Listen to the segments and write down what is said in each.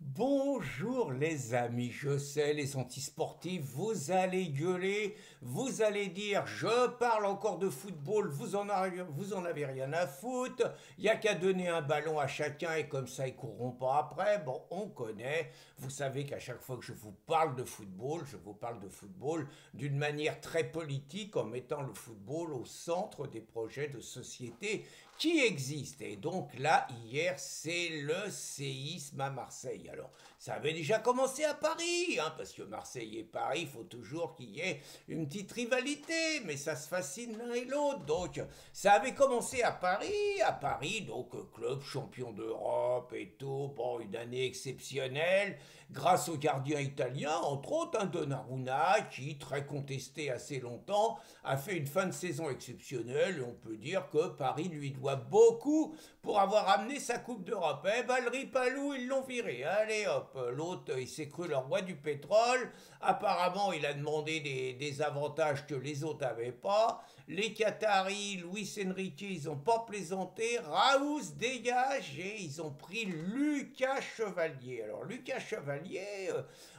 Bonjour les amis, je sais les antisportifs, vous allez gueuler, vous allez dire je parle encore de football, vous en avez rien à foutre, il y a qu'à donner un ballon à chacun et comme ça ils courront pas après. Bon, on connaît, vous savez qu'à chaque fois que je vous parle de football, je vous parle de football d'une manière très politique en mettant le football au centre des projets de société qui existent. Et donc là, hier, c'est le séisme à Marseille. Alors, ça avait déjà commencé à Paris, hein, parce que Marseille et Paris, il faut toujours qu'il y ait une petite rivalité, mais ça se fascine l'un et l'autre. Donc, ça avait commencé à Paris, donc club champion d'Europe et tout, bon, une année exceptionnelle, grâce au gardien italien, entre autres, hein, Donnarumma, qui, très contesté assez longtemps, a fait une fin de saison exceptionnelle, et on peut dire que Paris lui doit beaucoup pour avoir amené sa Coupe d'Europe. Eh ben, le Ripalou, ils l'ont viré. Allez hop, l'autre, il s'est cru le roi du pétrole. Apparemment, il a demandé des avantages que les autres n'avaient pas. Les Qataris, Luis Enrique, ils n'ont pas plaisanté. Raouz dégage et ils ont pris Lucas Chevalier. Alors, Lucas Chevalier,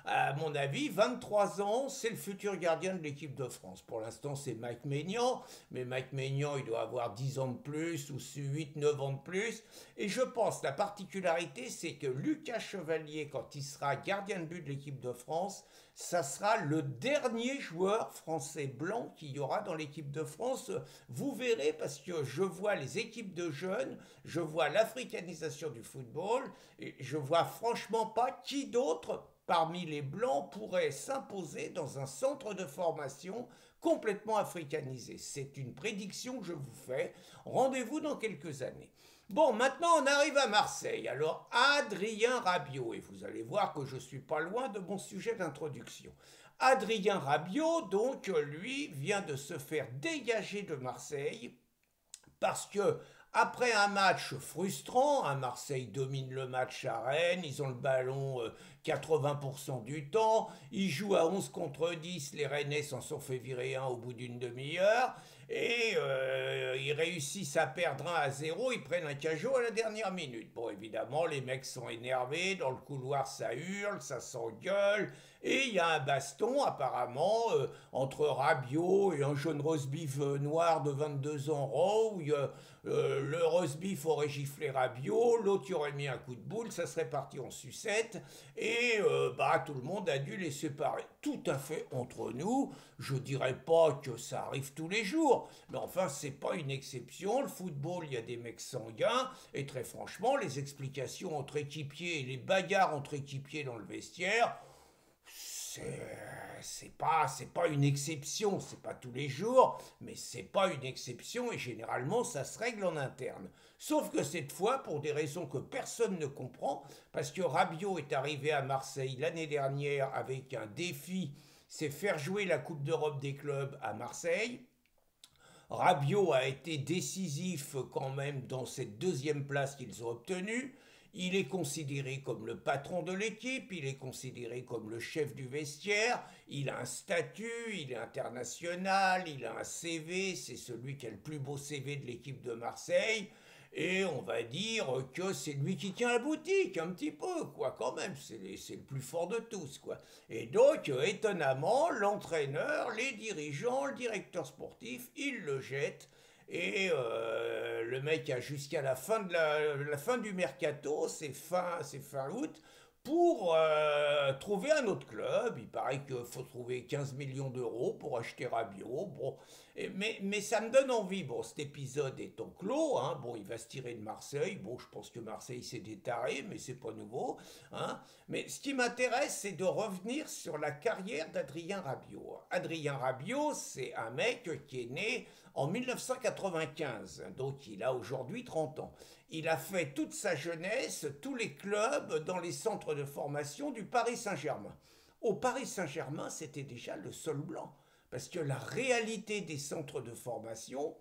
à mon avis, 23 ans, c'est le futur gardien de l'équipe de France. Pour l'instant, c'est Mike Maignan, mais Mike Maignan, il doit avoir 10 ans de plus ou 8-9 ans de plus. Et je pense, la particularité, c'est que Lucas Chevalier, quand il sera gardien de but de l'équipe de France, ça sera le dernier joueur français blanc qu'il y aura dans l'équipe de France. Vous verrez, parce que je vois les équipes de jeunes, je vois l'africanisation du football, et je vois franchement pas qui d'autre parmi les blancs pourrait s'imposer dans un centre de formation complètement africanisé. C'est une prédiction que je vous fais. Rendez-vous dans quelques années. Bon, maintenant on arrive à Marseille. Alors, Adrien Rabiot, et vous allez voir que je suis pas loin de mon sujet d'introduction. Adrien Rabiot, donc, lui, vient de se faire dégager de Marseille parce que après un match frustrant, hein, Marseille domine le match à Rennes, ils ont le ballon 80% du temps, ils jouent à 11 contre 10, les Rennais s'en sont fait virer un au bout d'une demi-heure, et ils réussissent à perdre 1-0, ils prennent un cajot à la dernière minute. Bon, évidemment, les mecs sont énervés, dans le couloir ça hurle, ça s'engueule, et il y a un baston apparemment entre Rabiot et un jeune rosebif noir de 22 ans rouille. Le rosebif aurait giflé Rabiot, l'autre y aurait mis un coup de boule, ça serait parti en sucette, et tout le monde a dû les séparer. Tout à fait entre nous, je dirais pas que ça arrive tous les jours, mais enfin c'est pas une exception, le football il y a des mecs sanguins, et très franchement les explications entre équipiers et les bagarres entre équipiers dans le vestiaire, c'est pas une exception, c'est pas tous les jours, mais c'est pas une exception et généralement ça se règle en interne. Sauf que cette fois, pour des raisons que personne ne comprend, parce que Rabiot est arrivé à Marseille l'année dernière avec un défi, c'est faire jouer la Coupe d'Europe des clubs à Marseille. Rabiot a été décisif quand même dans cette deuxième place qu'ils ont obtenue. Il est considéré comme le patron de l'équipe, il est considéré comme le chef du vestiaire, il a un statut, il est international, il a un CV, c'est celui qui a le plus beau CV de l'équipe de Marseille. Et on va dire que c'est lui qui tient la boutique, un petit peu, quoi, quand même. C'est le plus fort de tous, quoi. Et donc, étonnamment, l'entraîneur, les dirigeants, le directeur sportif, ils le jettent. Et le mec a jusqu'à la fin, la fin du mercato, c'est fin août, pour trouver un autre club. Il paraît qu'il faut trouver 15 millions d'euros pour acheter Rabiot. Bon, mais ça me donne envie. Bon, cet épisode étant clos, hein, bon, il va se tirer de Marseille. Bon, je pense que Marseille s'est détaré, mais c'est pas nouveau. Hein. Mais ce qui m'intéresse, c'est de revenir sur la carrière d'Adrien Rabiot. Adrien Rabiot, c'est un mec qui est né en 1995, donc il a aujourd'hui 30 ans. Il a fait toute sa jeunesse, tous les clubs dans les centres de formation du Paris Saint-Germain. Au Paris Saint-Germain, c'était déjà le sol blanc. Parce que la réalité des centres de formation,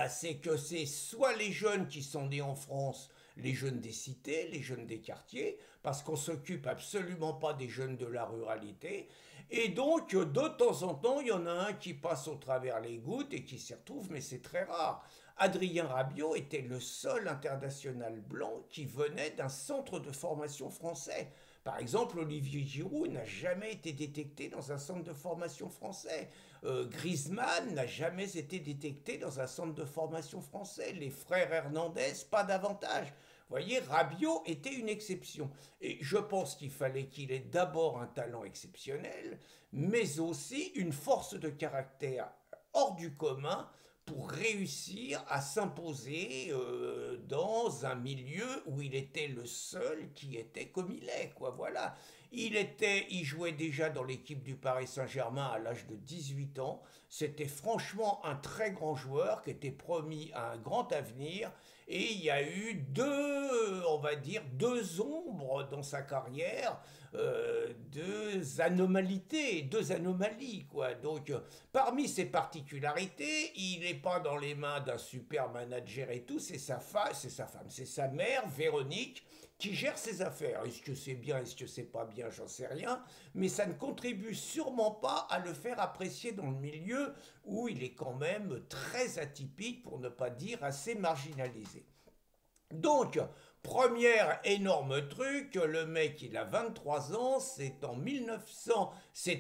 c'est que c'est soit les jeunes qui sont nés en France, les jeunes des cités, les jeunes des quartiers, parce qu'on s'occupe absolument pas des jeunes de la ruralité. Et donc, de temps en temps, il y en a un qui passe au travers les gouttes et qui s'y retrouve, mais c'est très rare. Adrien Rabiot était le seul international blanc qui venait d'un centre de formation français. Par exemple, Olivier Giroud n'a jamais été détecté dans un centre de formation français. Griezmann n'a jamais été détecté dans un centre de formation français. Les frères Hernandez, pas davantage. Vous voyez, Rabiot était une exception. Et je pense qu'il fallait qu'il ait d'abord un talent exceptionnel, mais aussi une force de caractère hors du commun pour réussir à s'imposer dans un milieu où il était le seul qui était comme il est, quoi, voilà. Il jouait déjà dans l'équipe du Paris Saint-Germain à l'âge de 18 ans. C'était franchement un très grand joueur qui était promis à un grand avenir. Et il y a eu on va dire, deux ombres dans sa carrière, deux anomalies, quoi. Donc, parmi ses particularités, il n'est pas dans les mains d'un super manager et tout, c'est sa mère, Véronique, qui gère ses affaires. Est-ce que c'est bien, est-ce que c'est pas bien, j'en sais rien, mais ça ne contribue sûrement pas à le faire apprécier dans le milieu où il est quand même très atypique, pour ne pas dire assez marginalisé. Donc, premier énorme truc, le mec il a 23 ans, c'est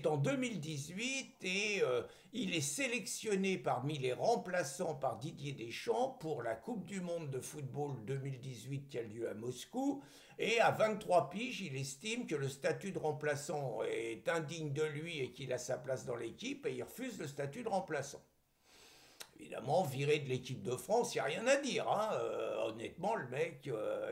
en 2018 et il est sélectionné parmi les remplaçants par Didier Deschamps pour la Coupe du Monde de football 2018 qui a lieu à Moscou. Et à 23 piges, il estime que le statut de remplaçant est indigne de lui et qu'il a sa place dans l'équipe et il refuse le statut de remplaçant. Évidemment, viré de l'équipe de France, il n'y a rien à dire, hein. Honnêtement, le mec,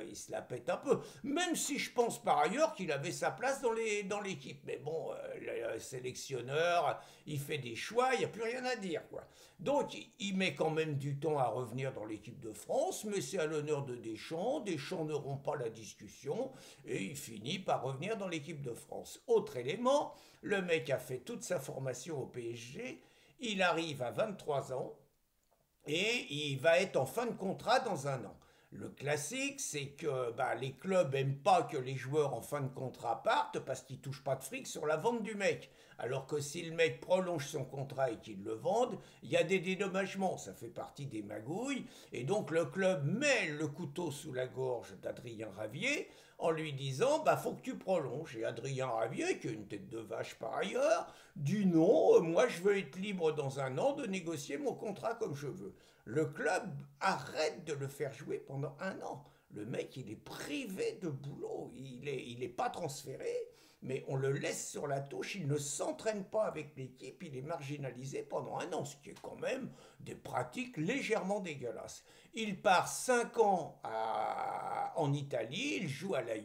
il se la pète un peu. Même si je pense par ailleurs qu'il avait sa place dans l'équipe. Mais bon, le sélectionneur, il fait des choix, il n'y a plus rien à dire, quoi. Donc, il met quand même du temps à revenir dans l'équipe de France, mais c'est à l'honneur de Deschamps. Deschamps ne rompt pas la discussion et il finit par revenir dans l'équipe de France. Autre élément, le mec a fait toute sa formation au PSG. Il arrive à 23 ans et il va être en fin de contrat dans un an. Le classique, c'est que les clubs n'aiment pas que les joueurs en fin de contrat partent parce qu'ils ne touchent pas de fric sur la vente du mec. Alors que si le mec prolonge son contrat et qu'il le vende, il y a des dédommagements, ça fait partie des magouilles. Et donc le club met le couteau sous la gorge d'Adrien Ravier en lui disant faut que tu prolonges. Et Adrien Ravier, qui a une tête de vache par ailleurs, dit non, moi je veux être libre dans un an de négocier mon contrat comme je veux. Le club arrête de le faire jouer pendant un an. Le mec, il est privé de boulot, il est pas transféré, mais on le laisse sur la touche, il ne s'entraîne pas avec l'équipe, il est marginalisé pendant un an, ce qui est quand même des pratiques légèrement dégueulasses. Il part 5 ans en Italie, il joue à la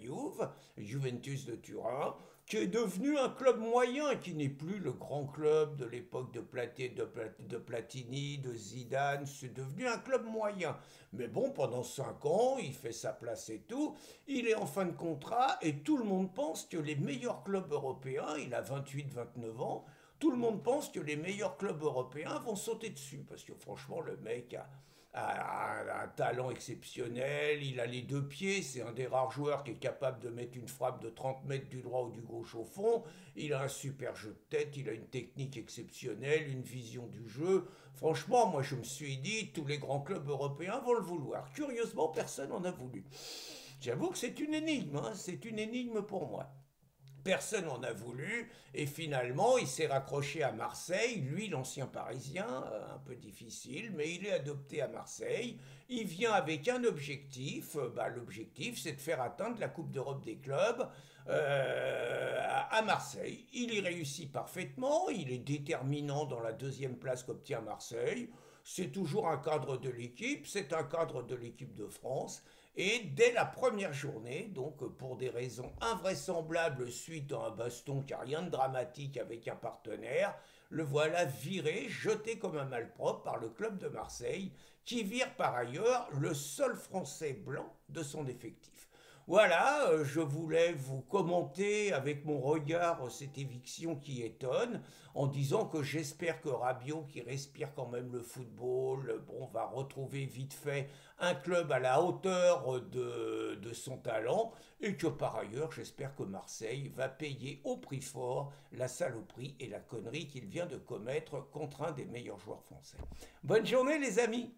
Juventus de Turin, qui est devenu un club moyen, qui n'est plus le grand club de l'époque de Platini, de Zidane, c'est devenu un club moyen. Mais bon, pendant 5 ans, il fait sa place et tout, il est en fin de contrat et tout le monde pense que les meilleurs clubs européens, il a 28-29 ans, tout le monde pense que les meilleurs clubs européens vont sauter dessus, parce que franchement, le mec a un talent exceptionnel, il a les deux pieds, c'est un des rares joueurs qui est capable de mettre une frappe de 30 mètres du droit ou du gauche au fond, il a un super jeu de tête, il a une technique exceptionnelle, une vision du jeu. Franchement, moi je me suis dit, tous les grands clubs européens vont le vouloir. Curieusement, personne n'en a voulu. J'avoue que c'est une énigme, hein, c'est une énigme pour moi. Personne n'en a voulu et finalement il s'est raccroché à Marseille, lui l'ancien parisien, un peu difficile, mais il est adopté à Marseille. Il vient avec un objectif, l'objectif c'est de faire atteindre la Coupe d'Europe des clubs à Marseille. Il y réussit parfaitement, il est déterminant dans la deuxième place qu'obtient Marseille. C'est toujours un cadre de l'équipe, c'est un cadre de l'équipe de France. Et dès la première journée, donc pour des raisons invraisemblables suite à un baston qui n'a rien de dramatique avec un partenaire, le voilà viré, jeté comme un malpropre par le club de Marseille, qui vire par ailleurs le seul Français blanc de son effectif. Voilà, je voulais vous commenter avec mon regard cette éviction qui étonne, en disant que j'espère que Rabiot, qui respire quand même le football, va retrouver vite fait un club à la hauteur de son talent, et que par ailleurs, j'espère que Marseille va payer au prix fort la saloperie et la connerie qu'il vient de commettre contre un des meilleurs joueurs français. Bonne journée les amis!